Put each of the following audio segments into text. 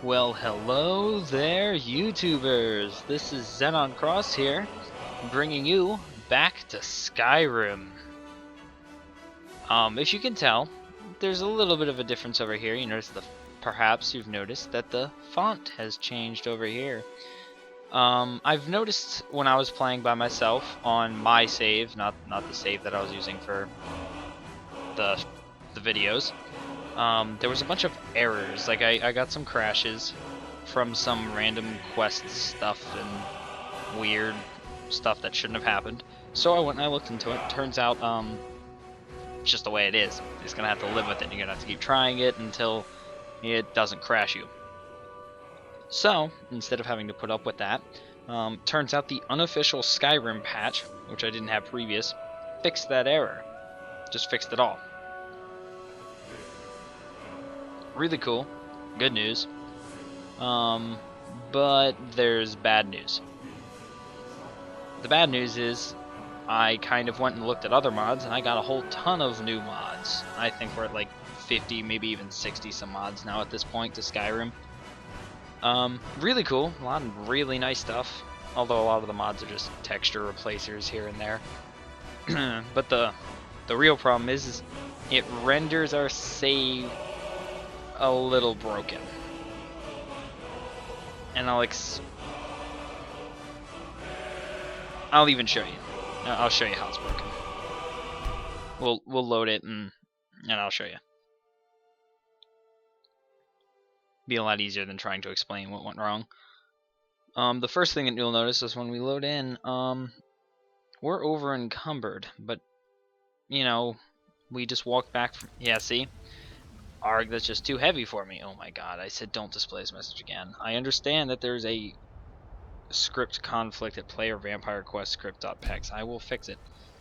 Well, hello there, YouTubers. This is Xenon Cross here, bringing you back to Skyrim. As you can tell, there's a little bit of a difference over here. Perhaps you've noticed that the font has changed over here. I've noticed when I was playing by myself on my save, not the save that I was using for the videos. There was a bunch of errors. Like I got some crashes from some random quest stuff and weird stuff that shouldn't have happened. So I went and I looked into it. Turns out, it's just the way it is. You're just gonna have to live with it. You're gonna have to keep trying it until it doesn't crash you. So instead of having to put up with that, turns out the unofficial Skyrim patch, which I didn't have previous, fixed that error. Just fixed it all. Really cool. Good news. But there's bad news. The bad news is I kind of went and looked at other mods and I got a whole ton of new mods. I think we're at like 50, maybe even 60 some mods now at this point to Skyrim. Really cool. A lot of really nice stuff. Although a lot of the mods are just texture replacers here and there. But the real problem is it renders our save a little broken. And I'll even show you. I'll show you how it's broken. We'll load it and I'll show you. Be a lot easier than trying to explain what went wrong. The first thing that you'll notice is when we load in, we're over encumbered, but you know, we just walked back from, yeah, see? Arg, that's just too heavy for me. Oh my god, I said don't display this message again. I understand that there's a script conflict at player vampire quest script.pex. I will fix it.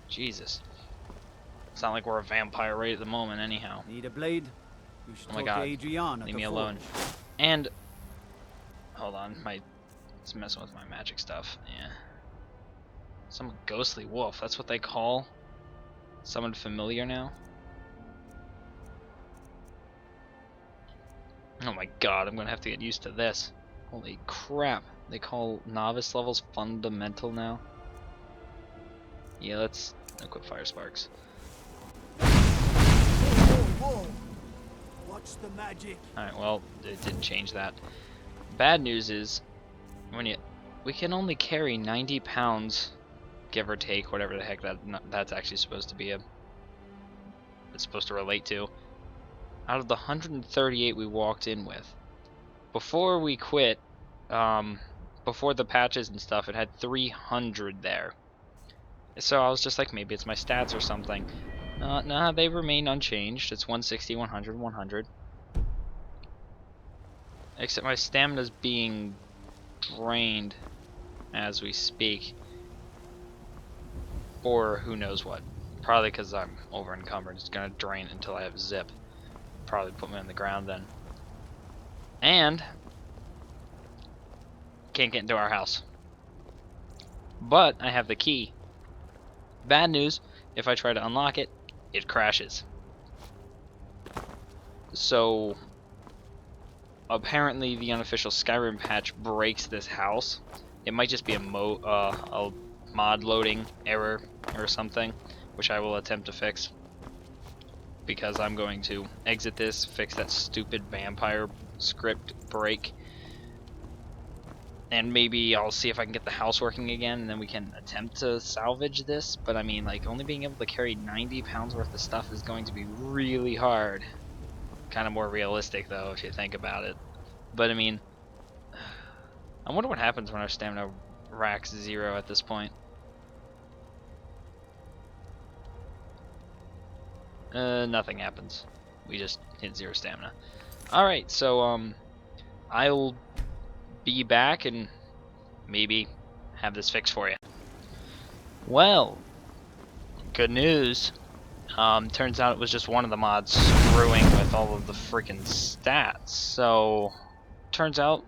Jesus. It's not like we're a vampire right at the moment anyhow. Need a blade? You should Oh my talk god. to Adrian at Leave the me forge. alone. And hold on, it's messing with my magic stuff. Yeah. Some ghostly wolf, that's what they call someone familiar now. Oh my god, I'm gonna have to get used to this. Holy crap. They call novice levels fundamental now. Yeah, let's equip fire sparks. Whoa. Watch the magic. Alright, well, it didn't change that. Bad news is, we can only carry 90 pounds, give or take, whatever the heck that's actually supposed to be it's supposed to relate to, out of the 138 we walked in with. Before we quit, before the patches and stuff, it had 300 there. So I was just like, maybe it's my stats or something. Nah, they remain unchanged. It's 160, 100, 100. Except my stamina's being drained as we speak. Or who knows what. Probably because I'm over encumbered. It's gonna drain until I have zip. Probably put me on the ground then. And can't get into our house. But I have the key. Bad news, if I try to unlock it, it crashes. So apparently the unofficial Skyrim patch breaks this house. It might just be a mod loading error or something, which I will attempt to fix. Because I'm going to exit this, fix that stupid vampire script break, and maybe I'll see if I can get the house working again, and then we can attempt to salvage this. But I mean, like, only being able to carry 90 pounds worth of stuff is going to be really hard. Kind of more realistic, though, if you think about it. But I mean, I wonder what happens when our stamina racks 0 at this point. Nothing happens. We just hit 0 stamina. Alright, so, I'll be back and maybe have this fixed for you. Well, good news. Turns out it was just one of the mods screwing with all of the freaking stats. So, turns out,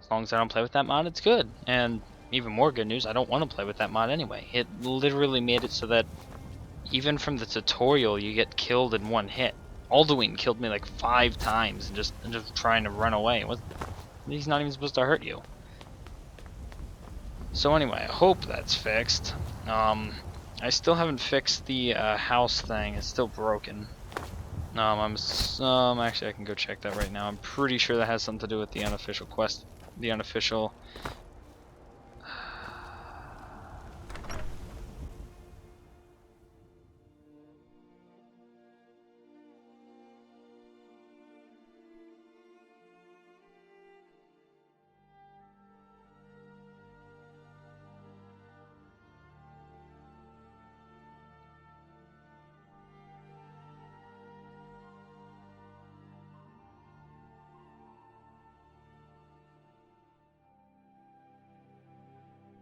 as long as I don't play with that mod, it's good. And even more good news, I don't want to play with that mod anyway. It literally made it so that even from the tutorial, you get killed in one hit. Alduin killed me like 5 times and just trying to run away. He's not even supposed to hurt you. So anyway, I hope that's fixed. I still haven't fixed the house thing. It's still broken. Actually, I can go check that right now. I'm pretty sure that has something to do with the unofficial quest. The unofficial.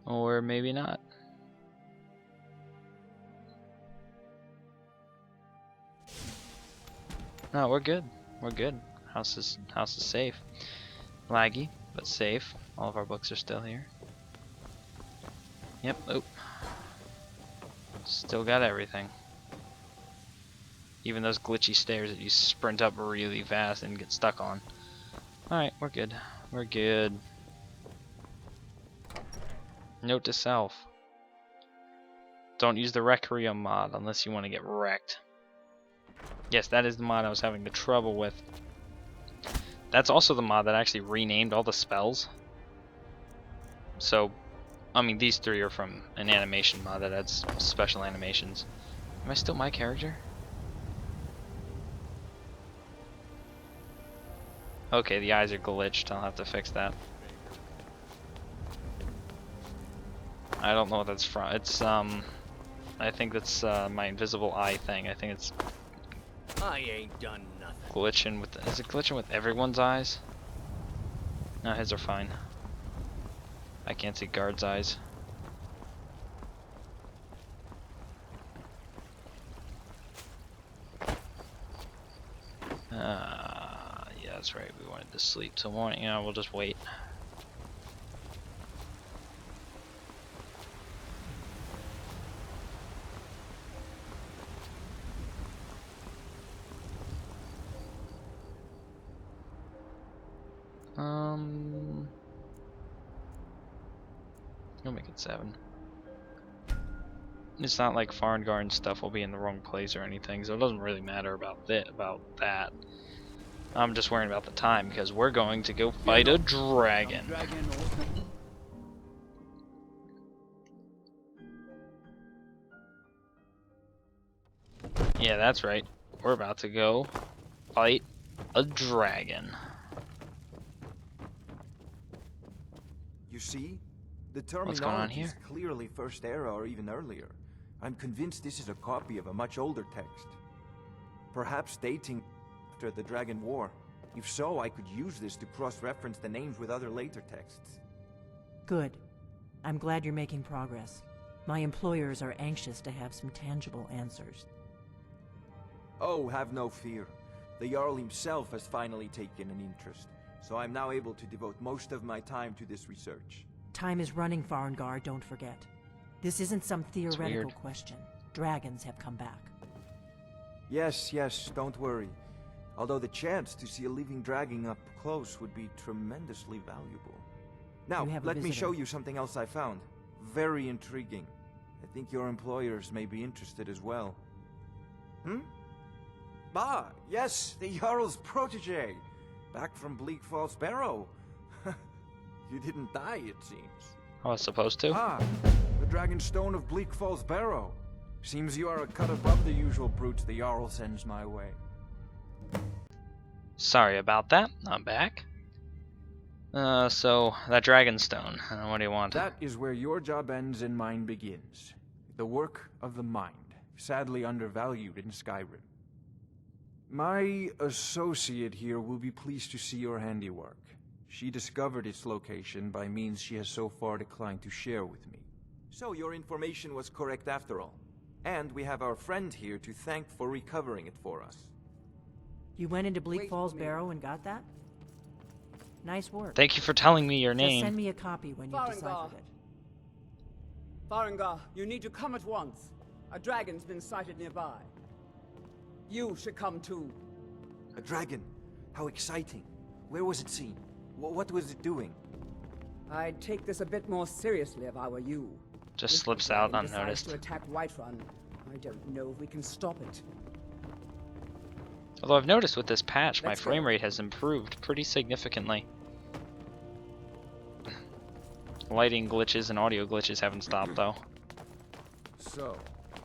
Or maybe not. No, we're good. We're good. House is safe. Laggy, but safe. All of our books are still here. Yep. Oh. Still got everything. Even those glitchy stairs that you sprint up really fast and get stuck on. Alright, we're good. We're good. Note to self. Don't use the Requiem mod unless you want to get wrecked. Yes, that is the mod I was having the trouble with. That's also the mod that actually renamed all the spells. So, I mean, these 3 are from an animation mod that adds special animations. Am I still my character? Okay, the eyes are glitched. I'll have to fix that. I don't know what that's from. It's, I think that's, my invisible eye thing. I think it's I ain't done nothing. glitching with... Is it glitching with everyone's eyes? No, his are fine. I can't see guard's eyes. Yeah, that's right. We wanted to sleep till morning. Yeah, we'll just wait. We'll make it 7. It's not like Farengar and stuff will be in the wrong place or anything, so it doesn't really matter about that. I'm just worrying about the time because we're going to go fight a dragon. Yeah, that's right. We're about to go fight a dragon. You see? The What's going on terminology here? is clearly First Era or even earlier. I'm convinced this is a copy of a much older text. Perhaps dating after the Dragon War. If so, I could use this to cross-reference the names with other later texts. Good. I'm glad you're making progress. My employers are anxious to have some tangible answers. Oh, have no fear. The Jarl himself has finally taken an interest, so I'm now able to devote most of my time to this research. Time is running, Farengar, don't forget. This isn't some theoretical question. Dragons have come back. Yes, don't worry. Although the chance to see a living dragon up close would be tremendously valuable. Now, let me show you something else I found. Very intriguing. I think your employers may be interested as well. Yes, the Jarl's protege. Back from Bleak Falls Barrow. You didn't die, it seems. I was supposed to. The Dragonstone of Bleak Falls Barrow. Seems you are a cut above the usual brutes the Jarl sends my way. Sorry about that. I'm back. So, that Dragonstone. What do you want? That is where your job ends and mine begins. The work of the mind, sadly undervalued in Skyrim. My associate here will be pleased to see your handiwork. She discovered its location by means she has so far declined to share with me. So your information was correct after all. And we have our friend here to thank for recovering it for us. You went into Bleak Falls Barrow and got that? Nice work. Thank you for telling me your Just name. send me a copy when you've deciphered it. Farengar, you need to come at once. A dragon's been sighted nearby. You should come too. A dragon. How exciting. Where was it seen? What was it doing? I'd take this a bit more seriously if I were you. Just If the slips out dragon decides unnoticed. to attack Whiterun, I don't know if we can stop it. Although I've noticed with this patch, my Let's go. frame rate has improved pretty significantly. Lighting glitches and audio glitches haven't stopped though. So,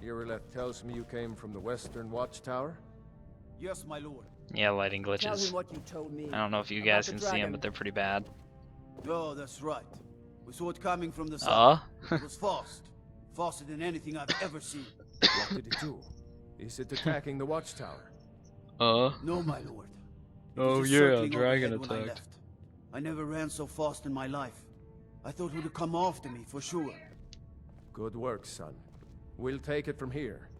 Irileth tells me you came from the Western Watchtower? Yes, my lord. Yeah, lighting Tell glitches. him what you told me. I don't know if you about guys the can see them, dragon. but they're pretty bad. Oh, that's right. We saw it coming from the south. Uh? It was fast. Faster than anything I've ever seen. What did it do? Is it attacking the Watchtower? No, my lord. It Oh, was just yeah, circling dragon overhead when I attacked. left. I never ran so fast in my life. I thought it would come after me for sure. Good work, son. We'll take it from here.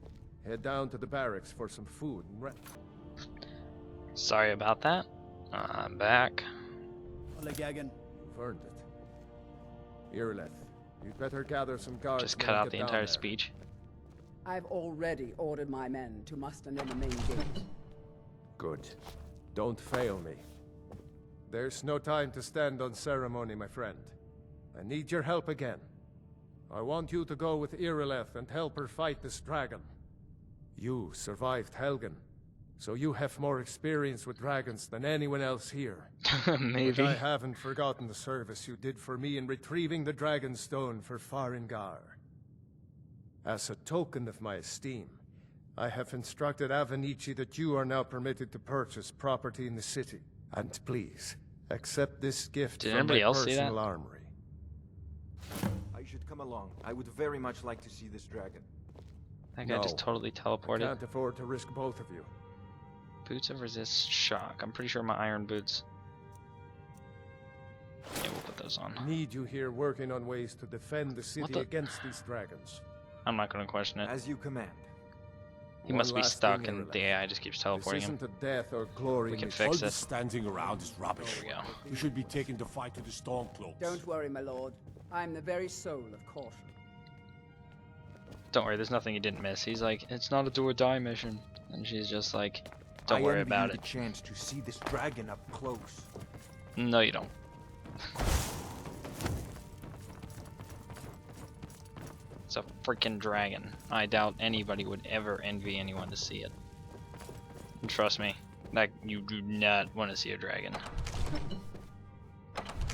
Head down to the barracks for some food and rest. Sorry about that. I'm back. Gagan. You've earned it. Irileth, you'd better gather some guards. Just when cut we out get the down entire there. speech. I've already ordered my men to muster near the main gate. Good. Don't fail me. There's no time to stand on ceremony, my friend. I need your help again. I want you to go with Irileth and help her fight this dragon. You survived Helgen, so you have more experience with dragons than anyone else here. Maybe. But I haven't forgotten the service you did for me in retrieving the Dragonstone for Farengar. As a token of my esteem, I have instructed Avenici that you are now permitted to purchase property in the city. And please, accept this gift Did from anybody my else see personal that? armory. I should come along. I would very much like to see this dragon. That guy just No. totally I teleported. can't afford to risk both of you. Boots of resist shock. I'm pretty sure my iron boots. Yeah, we'll put those on. Need you here working on ways to defend the city the- against these dragons. I'm not gonna question it. As you command. He One must be last stuck thing, and Irileth. the AI just keeps This teleporting him. isn't a death or glory We can mission. fix All this this. standing around is rubbish. There we go. You should be taking the fight to the Stormcloaks. Don't worry, my lord. I'm the very soul of caution. Don't worry, there's nothing he didn't miss. He's like, it's not a do or die mission. And she's just like, don't I worry envy about you it. the chance to see this dragon up close. No, you don't. It's a freaking dragon. I doubt anybody would ever envy anyone to see it. And trust me, that you do not want to see a dragon.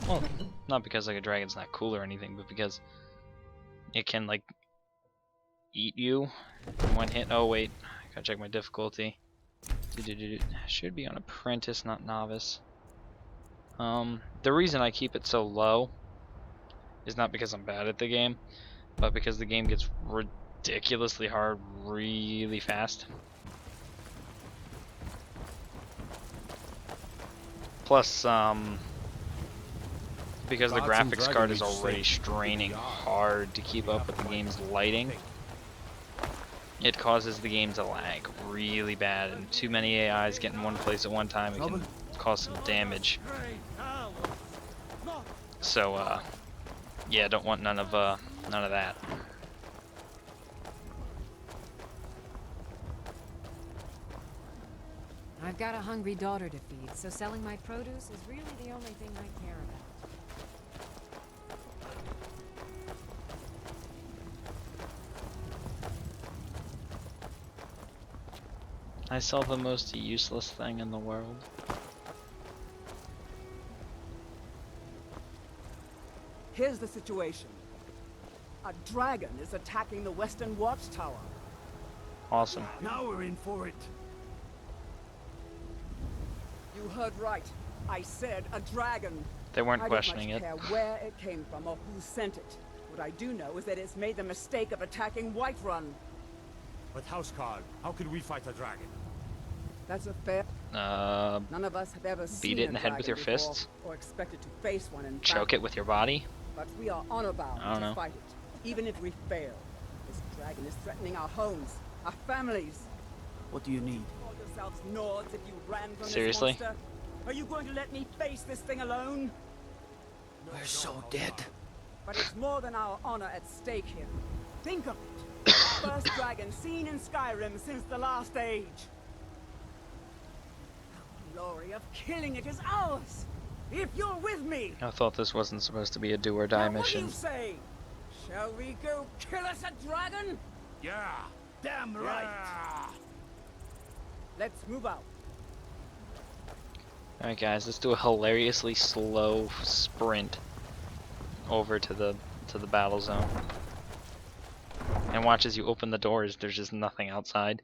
Well, not because like a dragon's not cool or anything, but because it can like eat you in one hit. Oh wait, gotta check my difficulty. Should be on apprentice, not novice. The reason I keep it so low is not because I'm bad at the game, but because the game gets ridiculously hard really fast. Plus, because the Gods and graphics card Dragon is Age already say, straining "We are." hard to keep up with the game's lighting, it causes the game to lag really bad, and too many AIs get in one place at one time, it can cause some damage. So, yeah, don't want none of that. I've got a hungry daughter to feed, so selling my produce is really the only thing I care about. I sell the most useless thing in the world. Here's the situation. A dragon is attacking the Western Watchtower. Awesome. Now we're in for it. You heard right. I said a dragon. They weren't I questioning don't it. much care where it came from or who sent it. What I do know is that it's made the mistake of attacking Whiterun. But Housecarl, how can we fight a dragon? That's a fair. None of us have ever seen it a in the head with dragon your before, fists? or expected to face one in Choke battle. it with your body? But we are honor bound I don't to know. fight it, even if we fail. This dragon is threatening our homes, our families. What do you need? Call yourselves Nords if you ran from Seriously? this monster. Are you going to let me face this thing alone? We're so dead. But it's more than our honor at stake here. Think of it. The first dragon seen in Skyrim since the last age. glory of killing it is ours. If you're with me. I thought this wasn't supposed to be a do or die Now, mission. what do you say? Shall we go kill us a dragon? Yeah! Damn right. Yeah. Let's move out. Alright guys, let's do a hilariously slow sprint over to the battle zone. And watch as you open the doors, there's just nothing outside.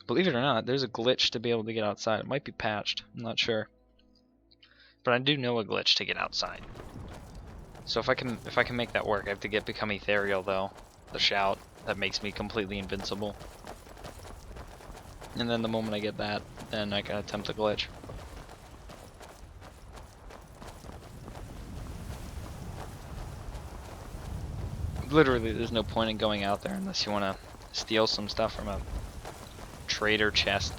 Believe it or not, there's a glitch to be able to get outside. It might be patched, I'm not sure. But I do know a glitch to get outside. So if I can make that work, I have to become ethereal though. The shout that makes me completely invincible. And then the moment I get that, then I can attempt the glitch. Literally, there's no point in going out there unless you want to steal some stuff from a trader chest.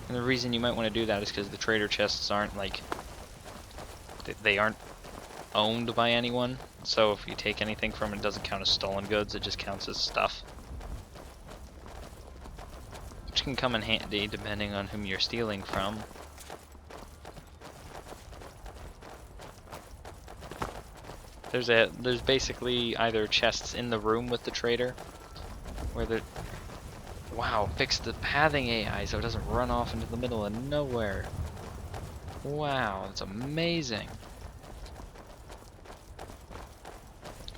And the reason you might want to do that is because the trader chests aren't like... They aren't owned by anyone. So if you take anything from it, it doesn't count as stolen goods, it just counts as stuff. Which can come in handy depending on whom you're stealing from. There's basically either chests in the room with the trader, where the wow, fix the pathing AI so it doesn't run off into the middle of nowhere. Wow, that's amazing.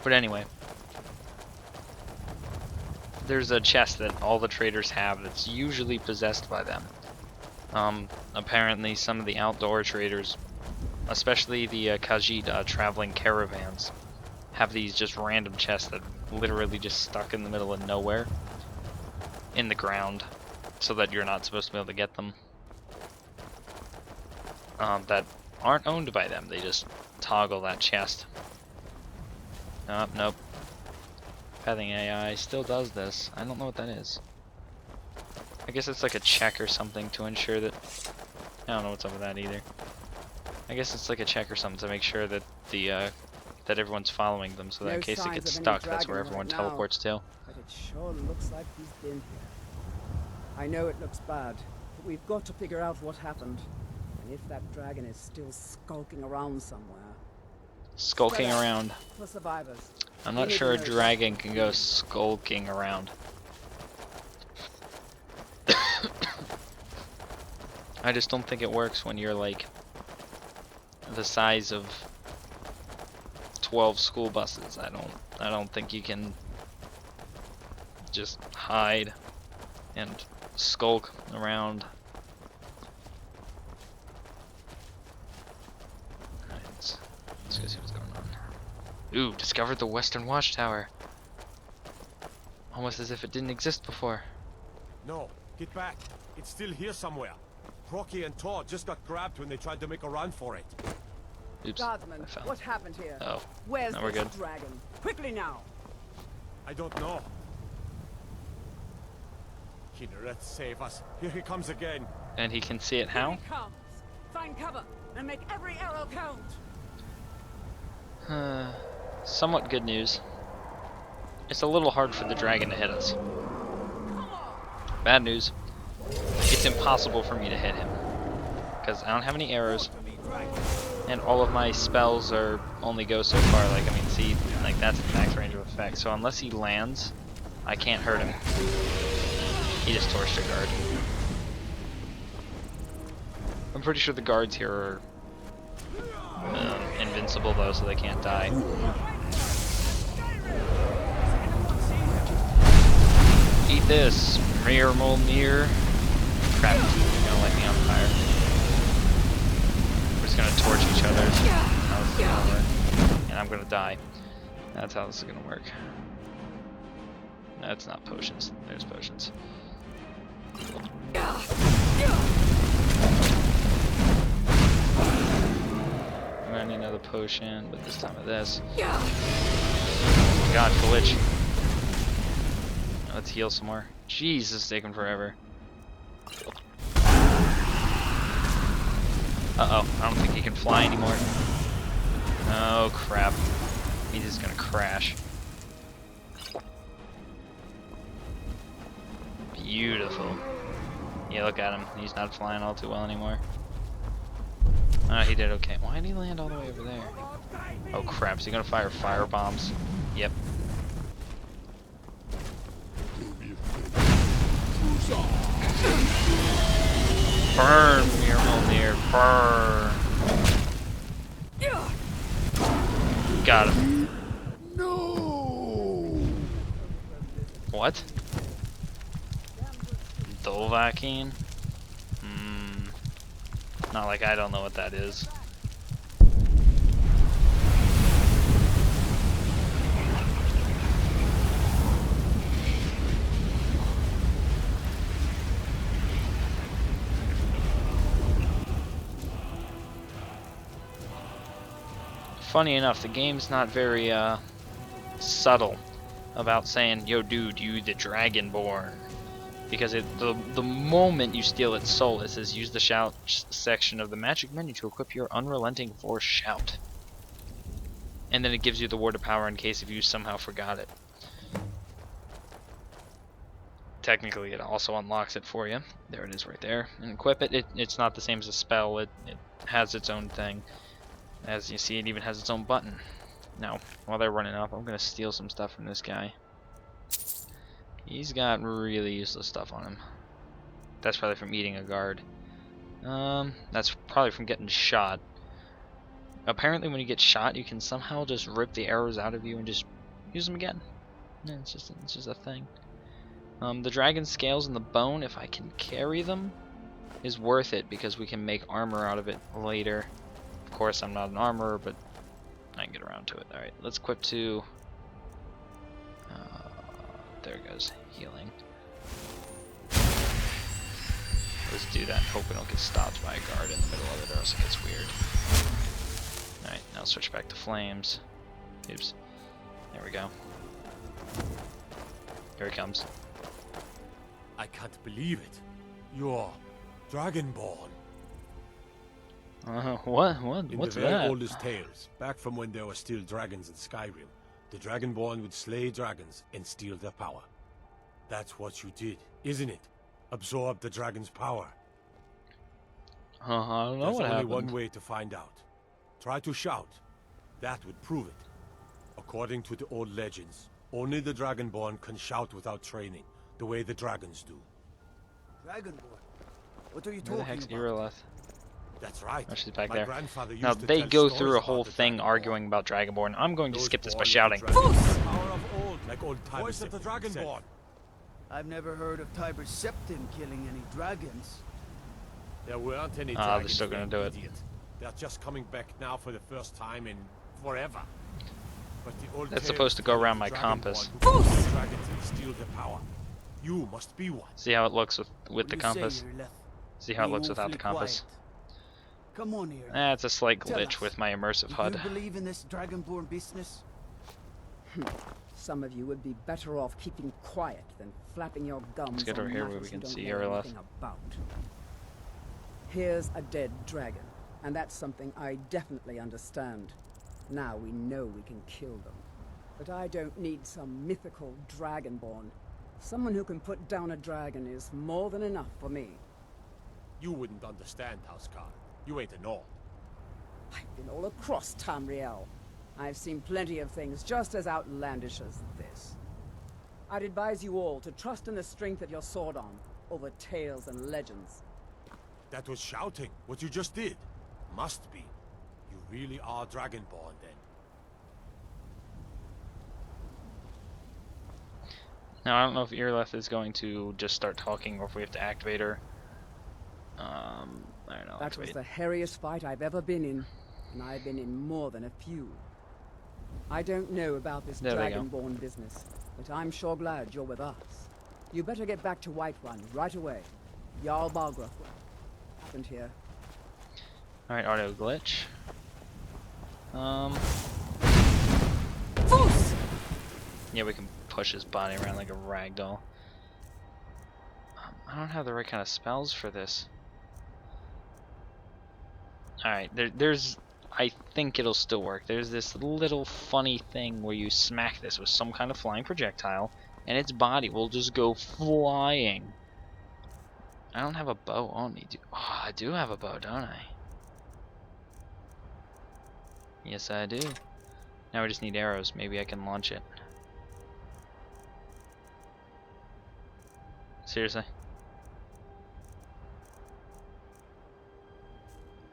But anyway, there's a chest that all the traders have that's usually possessed by them. Apparently some of the outdoor traders, especially the Khajiit traveling caravans, have these just random chests that literally just stuck in the middle of nowhere in the ground so that you're not supposed to be able to get them. That aren't owned by them, they just toggle that chest. Nope. Pathing AI still does this. I don't know what that is. I guess it's like a check or something to ensure that... I don't know what's up with that either. I guess it's like a check or something to make sure that the that everyone's following them, so that in case it gets stuck, that's where everyone teleports to. But it sure looks like he's been here. I know it looks bad, but we've got to figure out what happened. And if that dragon is still skulking around somewhere. Skulking around. For survivors. I'm not sure a dragon can go skulking around. I just don't think it works when you're like the size of 12 school buses. I don't think you can just hide and skulk around. Alright, let's go see what's going on. Ooh, discovered the Western Watchtower. Almost as if it didn't exist before. No, get back. It's still here somewhere. Crocky and Todd just got grabbed when they tried to make a run for it. Oops, Guardsman, I fell. what happened here? Oh, Where's now we're this good. dragon? Quickly now! I don't know. Kinneret, save us. Here he comes again. And he can see it Here how? he comes. Find cover and make every arrow count. Somewhat good news. It's a little hard for the dragon to hit us. Bad news. It's impossible for me to hit him. Because I don't have any arrows. And all of my spells are only go so far. Like, I mean, see, like that's the max range of effect. So unless he lands, I can't hurt him. He just torched a guard. I'm pretty sure the guards here are invincible though, so they can't die. Eat this, Mir Molnir. Crap, you're gonna light me on fire. We're just gonna torch each other. How this is gonna work. And I'm gonna die. That's how this is gonna work. That's not potions. There's potions. I'm gonna need another potion, but this time of this. God, glitch. Let's heal some more. Jeez, this is taking forever. Uh-oh, I don't think he can fly anymore. Oh, crap. He's just gonna crash. Beautiful. Yeah, look at him. He's not flying all too well anymore. He did okay. Why did he land all the way over there? Oh crap, is he gonna fire fire bombs? Yep. Burn, Mjolnir, burn. Got him. No. What? Dovahkiin? Not like I don't know what that is. Funny enough, the game's not very subtle about saying, "Yo, dude, you the Dragonborn," because the moment you steal its soul, it says, "Use the shout section of the magic menu to equip your unrelenting force shout," and then it gives you the word of power in case if you somehow forgot it. Technically, it also unlocks it for you. There it is, right there. And equip it. It's not the same as a spell. It has its own thing. As you see, it even has its own button. Now, while they're running up, I'm gonna steal some stuff from this guy. He's got really useless stuff on him. That's probably from eating a guard. That's probably from getting shot. Apparently, when you get shot, you can somehow just rip the arrows out of you and just use them again. Yeah, it's just a thing. The dragon scales and the bone, if I can carry them, is worth it because we can make armor out of it later. Of course, I'm not an armorer, but I can get around to it. Alright, let's equip to... there it goes. Healing. Let's do that. Hope we don't get stopped by a guard in the middle of it, or else it gets weird. Alright, now switch back to flames. Oops. There we go. Here it comes. I can't believe it. You're Dragonborn. What's In the that? very oldest tales, back from when there were still dragons in Skyrim, the Dragonborn would slay dragons and steal their power. That's what you did, isn't it? Absorb the dragon's power. I don't know There's what only happened. one way to find out. Try to shout. That would prove it. According to the old legends, only the Dragonborn can shout without training, the way the dragons do. Dragonborn? What are you Where the talking heck's about? Irileth? That's right. Oh, she's back My there. grandfather used Now to they tell go stories through a about whole the thing Dragonborn. arguing about Dragonborn. I'm going to Those skip this by born with the shouting. dragon. Power of old, like old timers. Voice of the Dragonborn. I've never heard of Tiber Septim killing any dragons. There weren't any They're dragons. still gonna then, do it. idiot. They're just coming back now for the first time in forever. But the old That's tales supposed to go tell of around the my Dragonborn compass. who kill the dragons and steal their power. You must be one. See how it looks with What the do you say, compass. Irileth? See how it Being looks without the awfully compass. quiet. Come on here. It's a slight Tell glitch us, with my immersive Do HUD. you believe in this Dragonborn business? Some of you would be better off keeping quiet than flapping your gums Let's get on over here where matters we you can don't see know Irileth. anything about. Here's a dead dragon, and that's something I definitely understand. Now we know we can kill them. But I don't need some mythical dragonborn. Someone who can put down a dragon is more than enough for me. You wouldn't understand, Housecar. You ain't a Nord. I've been all across Tamriel. I've seen plenty of things just as outlandish as this. I'd advise you all to trust in the strength of your sword arm over tales and legends. That was shouting, what you just did. Must be. You really are Dragonborn, then. Now I don't know if Irileth is going to just start talking or if we have to activate her. I don't know. That was the hairiest fight I've ever been in, and I've been in more than a few. I don't know about this There we go. Dragonborn business, but I'm sure glad you're with us. You better get back to Whiterun right away. Jarl Balgruuf happened here. Alright, audio glitch. Yeah, we can push his body around like a ragdoll. I don't have the right kind of spells for this. Alright, there's... I think it'll still work. There's this little funny thing where you smack this with some kind of flying projectile, and its body will just go flying. I don't have a bow on me. Oh, I do have a bow, don't I? Yes, I do. Now we just need arrows. Maybe I can launch it. Seriously?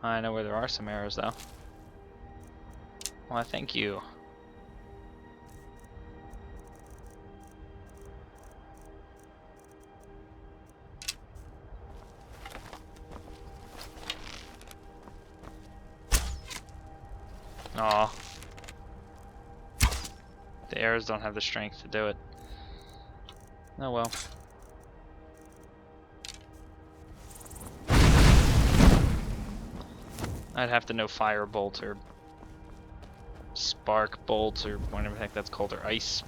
I know where there are some arrows, though. Why, thank you. Aw. The arrows don't have the strength to do it. Oh well. I'd have to know fire bolt or spark bolt or whatever the heck that's called, or ice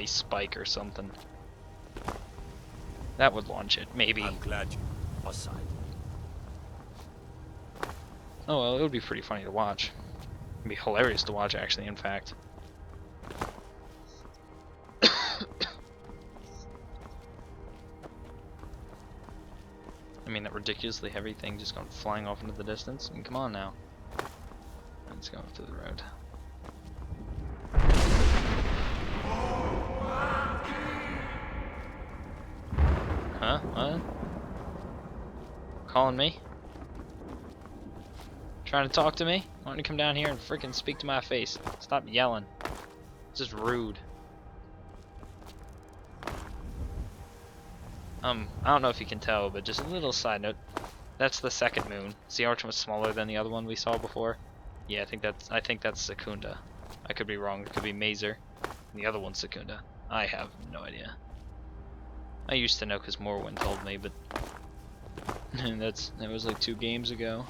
spike or something. That would launch it, maybe. I'm glad you aside. Oh well, it would be pretty funny to watch. It'd be hilarious to watch, actually, in fact. I mean, that ridiculously heavy thing just going flying off into the distance. I mean, come on now. Let's go through the road. Huh? What? Calling me? Trying to talk to me? Why don't you come down here and freaking speak to my face? Stop yelling. It's just rude. I don't know if you can tell, but just a little side note. That's the second moon. See how much was smaller than the other one we saw before? Yeah, I think that's Secunda. I could be wrong. It could be Mazer. The other one's Secunda. I have no idea. I used to know because Morrowind told me, but that was like 2 games ago.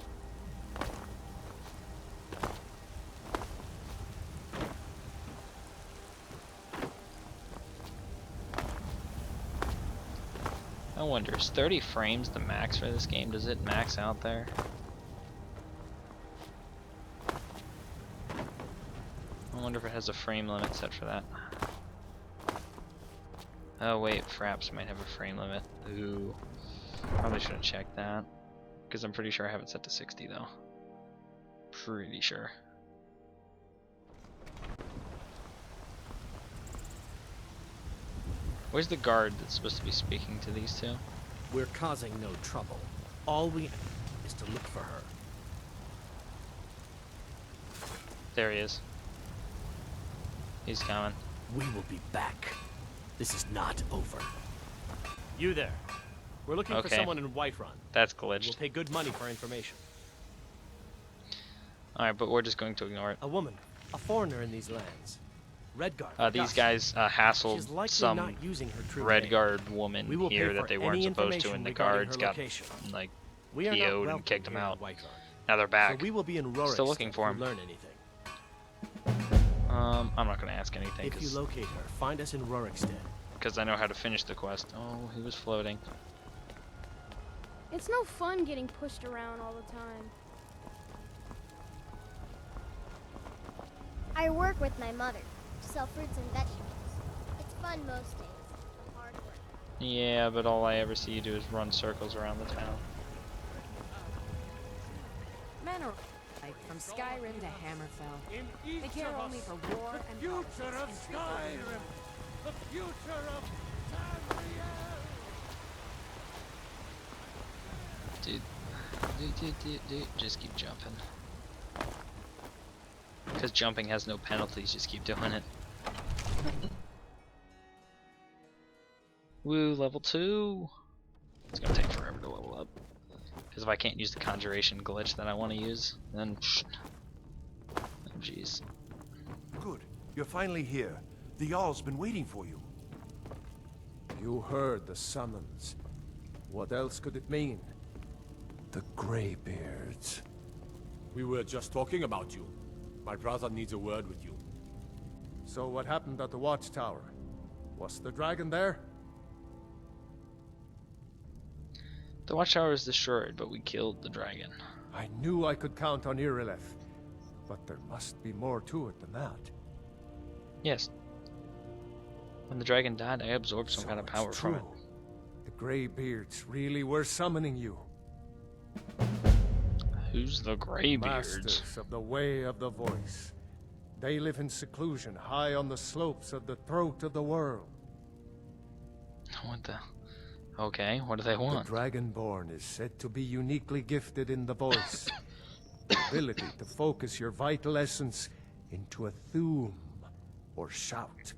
I wonder, is 30 frames the max for this game? Does it max out there? I wonder if it has a frame limit set for that. Oh wait, Fraps might have a frame limit. Ooh, probably should have checked that. Because I'm pretty sure I have it set to 60 though. Pretty sure. Where's the guard that's supposed to be speaking to these two? We're causing no trouble. All we have is to look for her. There he is. He's coming. We will be back. This is not over. You there. We're looking for someone in Whiterun. That's glitched. We'll pay good money for information. Alright, but we're just going to ignore it. A woman. A foreigner in these lands. Redguard. These guys hassled some not using her true Redguard woman we will here that they weren't supposed to, and the guards got like PO'd and kicked them out. Now they're back. So we will be in Rorikstead. Still looking for him. Learn anything. I'm not gonna ask anything. If you locate her, find us in Rorikstead. Because I know how to finish the quest. Oh, he was floating. It's no fun getting pushed around all the time. I work with my mother. Sell fruits and vegetables. It's fun most days, but hard work. Yeah, but all I ever see you do is run circles around the town. Men are like from Skyrim to Hammerfell. They care only for war and future of Skyrim, the future of Dude, just keep jumping. Because jumping has no penalties, just keep doing it. Woo, level 2! It's gonna take forever to level up. Because if I can't use the conjuration glitch that I want to use, then oh jeez. Good. You're finally here. The Jarl's been waiting for you. You heard the summons. What else could it mean? The Greybeards. We were just talking about you. My brother needs a word with you. So what happened at the watchtower? Was the dragon there? The watchtower is destroyed, but we killed the dragon. I knew I could count on Irileth, but there must be more to it than that. Yes. When the dragon died, I absorbed some kind of power from it. The Greybeards really were summoning you. Who's the Greybeards? Masters of the Way of the Voice. They live in seclusion, high on the slopes of the throat of the world. What the? Okay, what do they want? The Dragonborn is said to be uniquely gifted in the voice. The ability to focus your vital essence into a thume, or shout.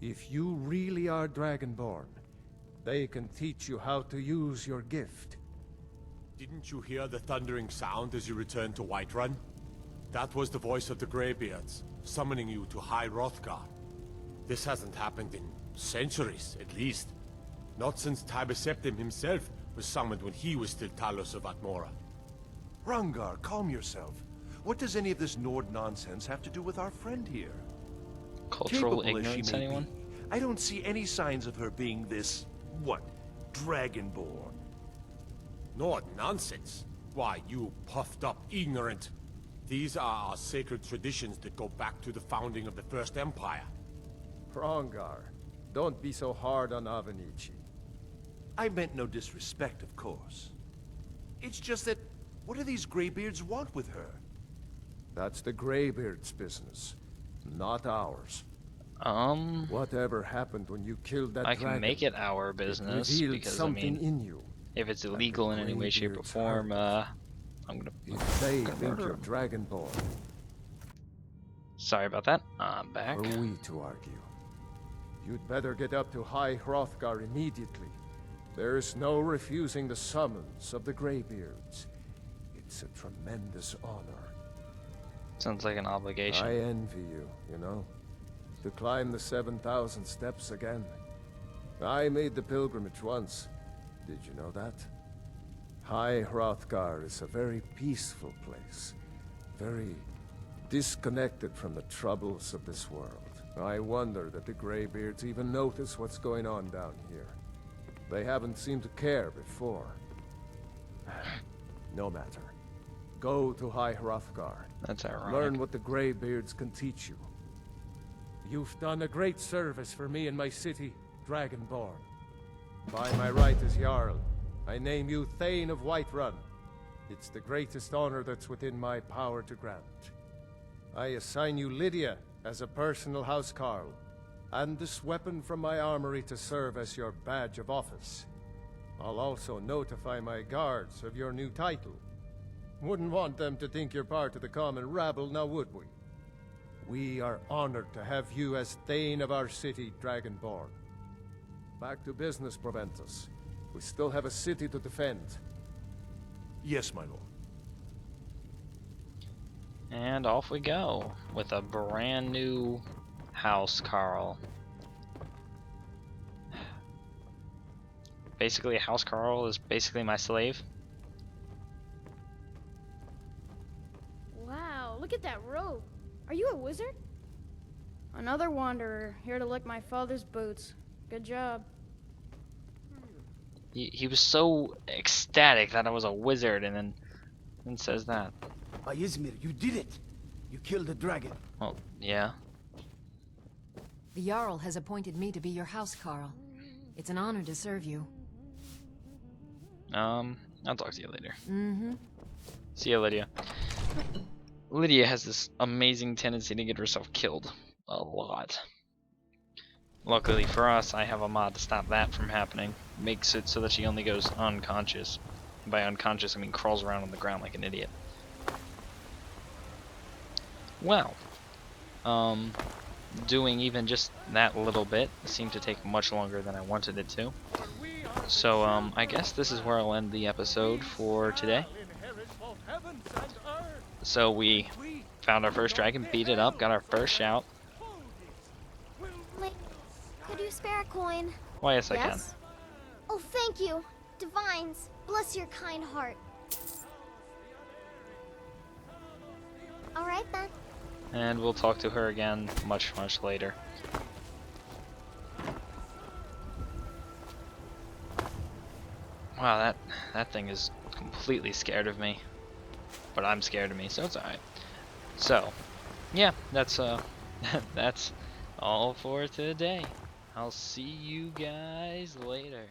If you really are Dragonborn, they can teach you how to use your gift. Didn't you hear the thundering sound as you returned to Whiterun? That was the voice of the Greybeards, summoning you to High Hrothgar. This hasn't happened in centuries, at least. Not since Tiber Septim himself was summoned when he was still Talos of Atmora. Hrongar, calm yourself. What does any of this Nord nonsense have to do with our friend here? Cultural Capable as she ignorance, may anyone? be, I don't see any signs of her being this, what, Dragonborn. Nord nonsense? Why, you puffed up ignorant. These are our sacred traditions that go back to the founding of the First Empire. Hrongar, don't be so hard on Avenici. I meant no disrespect, of course. It's just that, what do these Greybeards want with her? That's the Greybeards' business, not ours. Whatever happened when you killed that I dragon? can make it our business It revealed because something I mean, in you. if it's illegal in any way, shape, or form, I'm gonna. If they think you're Dragonborn, sorry about that. I'm back. are we to argue? You'd better get up to High Hrothgar immediately. There's no refusing the summons of the Greybeards. It's a tremendous honor. Sounds like an obligation. I envy you, you know. To climb the 7,000 steps again. I made the pilgrimage once. Did you know that? High Hrothgar is a very peaceful place. Very disconnected from the troubles of this world. I wonder that the Greybeards even notice what's going on down here. They haven't seemed to care before. No matter. Go to High Hrothgar. That's ironic. Learn what the Greybeards can teach you. You've done a great service for me and my city, Dragonborn. By my right as Jarl, I name you Thane of Whiterun. It's the greatest honor that's within my power to grant. I assign you Lydia as a personal housecarl, and this weapon from my armory to serve as your badge of office. I'll also notify my guards of your new title. Wouldn't want them to think you're part of the common rabble, now would we? We are honored to have you as Thane of our city, Dragonborn. Back to business, Proventus. We still have a city to defend. Yes, my lord. And off we go with a brand new house, Carl. Basically, House Carl is basically my slave. Wow, look at that robe. Are you a wizard? Another wanderer, here to lick my father's boots. Good job. He was so ecstatic that I was a wizard, and then says that. Izmir, you did it! You killed the dragon. Well, yeah. The Jarl has appointed me to be your house, Carl. It's an honor to serve you. I'll talk to you later. Mm-hmm. See ya, Lydia. Lydia has this amazing tendency to get herself killed a lot. Luckily for us, I have a mod to stop that from happening. Makes it so that she only goes unconscious. By unconscious, I mean crawls around on the ground like an idiot. Well, doing even just that little bit seemed to take much longer than I wanted it to. So, I guess this is where I'll end the episode for today. So we found our first dragon, beat it up, got our first shout. Wait, could you spare a coin? Why, yes, I can. Oh, thank you. Divines, bless your kind heart. Alright then. And we'll talk to her again much, much later. Wow, that thing is completely scared of me. But I'm scared of me, so it's alright. So, yeah, that's that's all for today. I'll see you guys later.